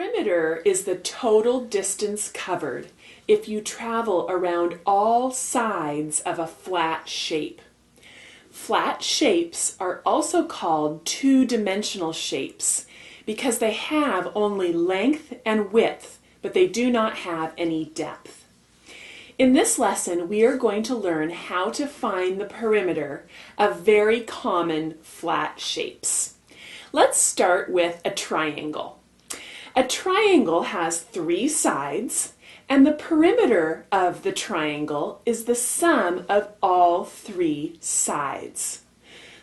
perimeter is the total distance covered if you travel around all sides of a flat shape. Flat shapes are also called two-dimensional shapes because they have only length and width, but they do not have any depth. In this lesson, we are going to learn how to find the perimeter of very common flat shapes. Let's start with a triangle. A triangle has three sides, and the perimeter of the triangle is the sum of all three sides.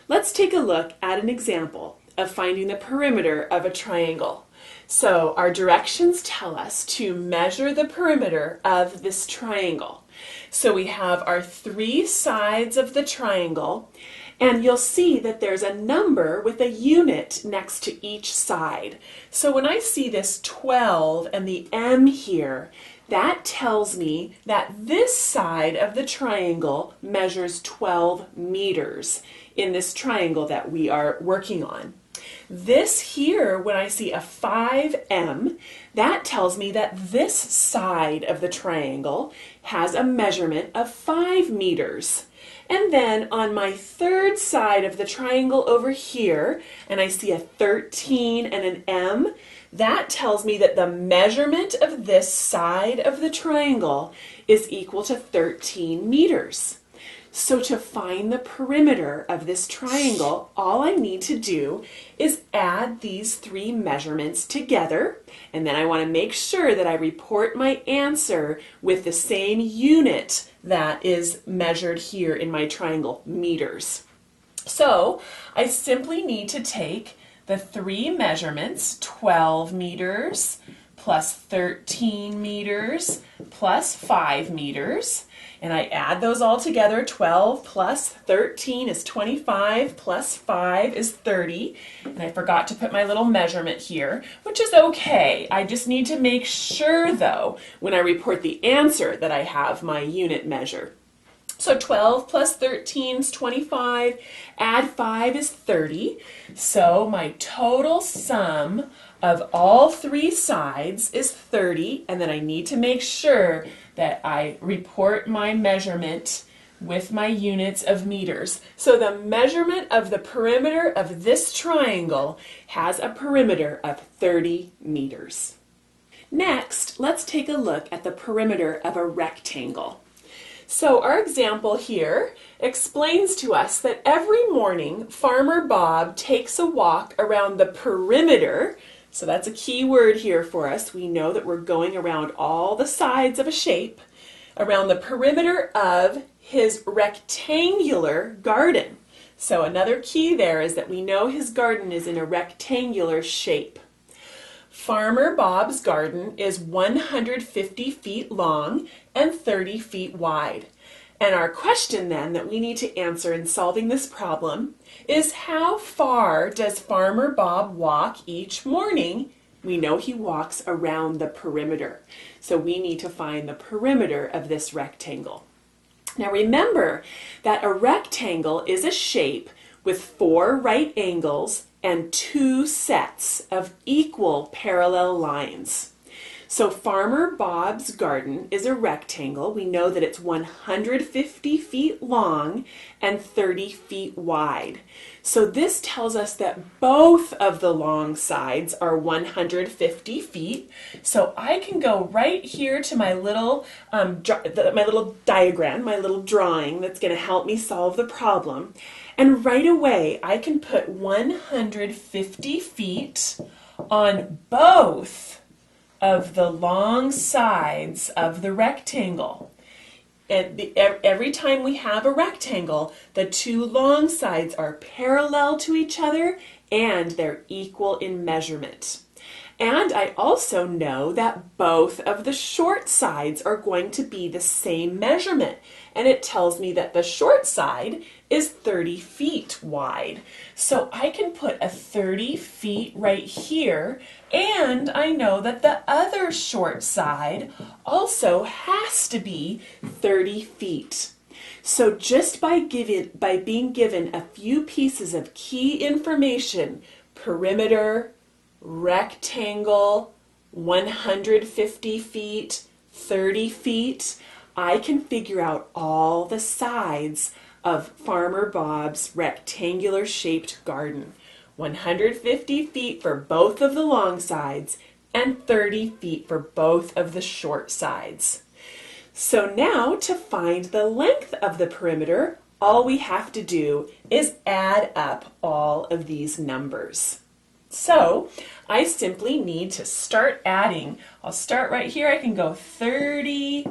Let's take a look at an example of finding the perimeter of a triangle. So our directions tell us to measure the perimeter of this triangle. So we have our three sides of the triangle, and you'll see that there's a number with a unit next to each side. So when I see this 12 and the M here, that tells me that this side of the triangle measures 12 meters in this triangle that we are working on. This here, when I see a 5M, that tells me that this side of the triangle has a measurement of 5 meters. And then on my third side of the triangle over here, and I see a 13 and an M, that tells me that the measurement of this side of the triangle is equal to 13 meters. So to find the perimeter of this triangle, all I need to do is add these three measurements together, and then I want to make sure that I report my answer with the same unit that is measured here in my triangle, meters. So I simply need to take the three measurements, 12 meters plus 13 meters plus 5 meters, and I add those all together. 12 plus 13 is 25 plus 5 is 30, and I forgot to put my little measurement here, which is okay. I just need to make sure though when I report the answer that I have my unit measure. So 12 plus 13 is 25, add 5 is 30, so my total sum of all three sides is 30, and then I need to make sure that I report my measurement with my units of meters. So the measurement of the perimeter of this triangle has a perimeter of 30 meters. Next, let's take a look at the perimeter of a rectangle. So our example here explains to us that every morning Farmer Bob takes a walk around the perimeter. So that's a key word here for us. We know that we're going around all the sides of a shape, around the perimeter of his rectangular garden. So another key there is that we know his garden is in a rectangular shape. Farmer Bob's garden is 150 feet long and 30 feet wide. And our question then that we need to answer in solving this problem is, how far does Farmer Bob walk each morning? We know he walks around the perimeter. So we need to find the perimeter of this rectangle. Now remember that a rectangle is a shape with 4 right angles and 2 sets of equal parallel lines. So Farmer Bob's garden is a rectangle. We know that it's 150 feet long and 30 feet wide. So this tells us that both of the long sides are 150 feet. So I can go right here to my little diagram, my little drawing that's going to help me solve the problem. And right away I can put 150 feet on both of the long sides of the rectangle. And every time we have a rectangle, the two long sides are parallel to each other and they're equal in measurement. And I also know that both of the short sides are going to be the same measurement. And it tells me that the short side is 30 feet wide. So I can put a 30 feet right here, and I know that the other short side also has to be 30 feet. So just by being given a few pieces of key information, perimeter, rectangle, 150 feet, 30 feet. I can figure out all the sides of Farmer Bob's rectangular shaped garden. 150 feet for both of the long sides and 30 feet for both of the short sides. So now to find the length of the perimeter, all we have to do is add up all of these numbers. So I simply need to start adding. I'll start right here. I can go 30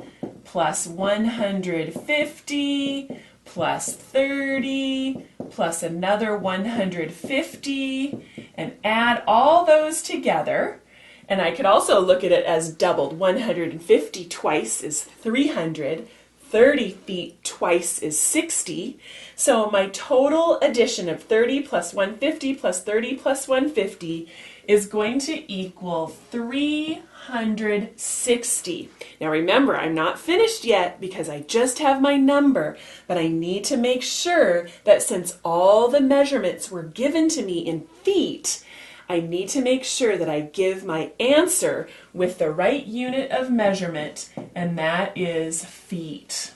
plus 150 plus 30 plus another 150 and add all those together. And I could also look at it as doubled. 150 twice is 300. 30 feet twice is 60. So my total addition of 30 plus 150 plus 30 plus 150 is going to equal 360. Now remember, I'm not finished yet because I just have my number, but I need to make sure that since all the measurements were given to me in feet, I need to make sure that I give my answer with the right unit of measurement, and that is feet.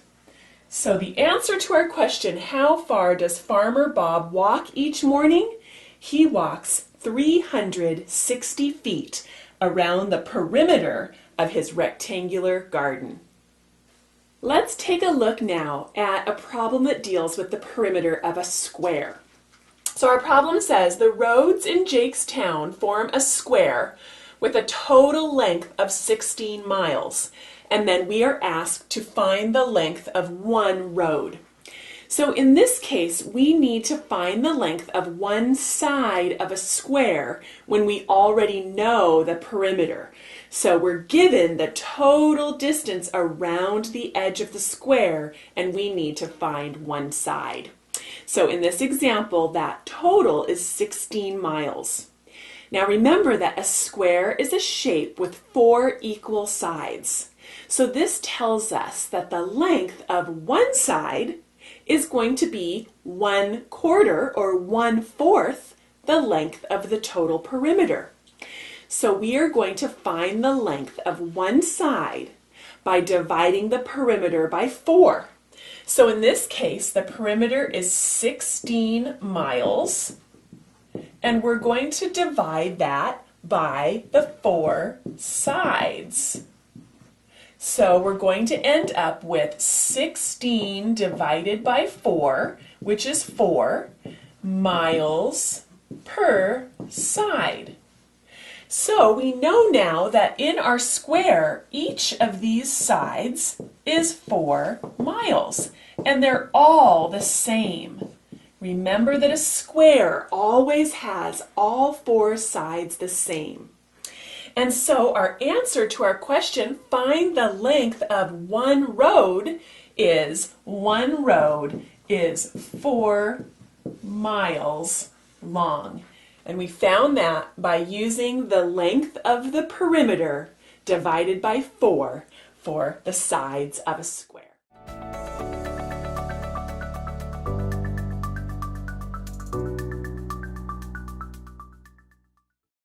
So the answer to our question, how far does Farmer Bob walk each morning? He walks 360 feet around the perimeter of his rectangular garden. Let's take a look now at a problem that deals with the perimeter of a square. So our problem says the roads in Jake's town form a square with a total length of 16 miles. And then we are asked to find the length of one road. So in this case, we need to find the length of one side of a square when we already know the perimeter. So we're given the total distance around the edge of the square, and we need to find one side. So in this example, that total is 16 miles. Now remember that a square is a shape with 4 equal sides. So this tells us that the length of one side is going to be 1/4 or 1/4 the length of the total perimeter. So we are going to find the length of one side by dividing the perimeter by 4. So in this case, the perimeter is 16 miles, and we're going to divide that by the 4 sides. So we're going to end up with 16 divided by 4, which is 4 miles per side. So we know now that in our square, each of these sides is 4 miles, and they're all the same. Remember that a square always has all 4 sides the same. And so our answer to our question, find the length of one road, is 1 road is 4 miles long. And we found that by using the length of the perimeter divided by 4 for the sides of a square.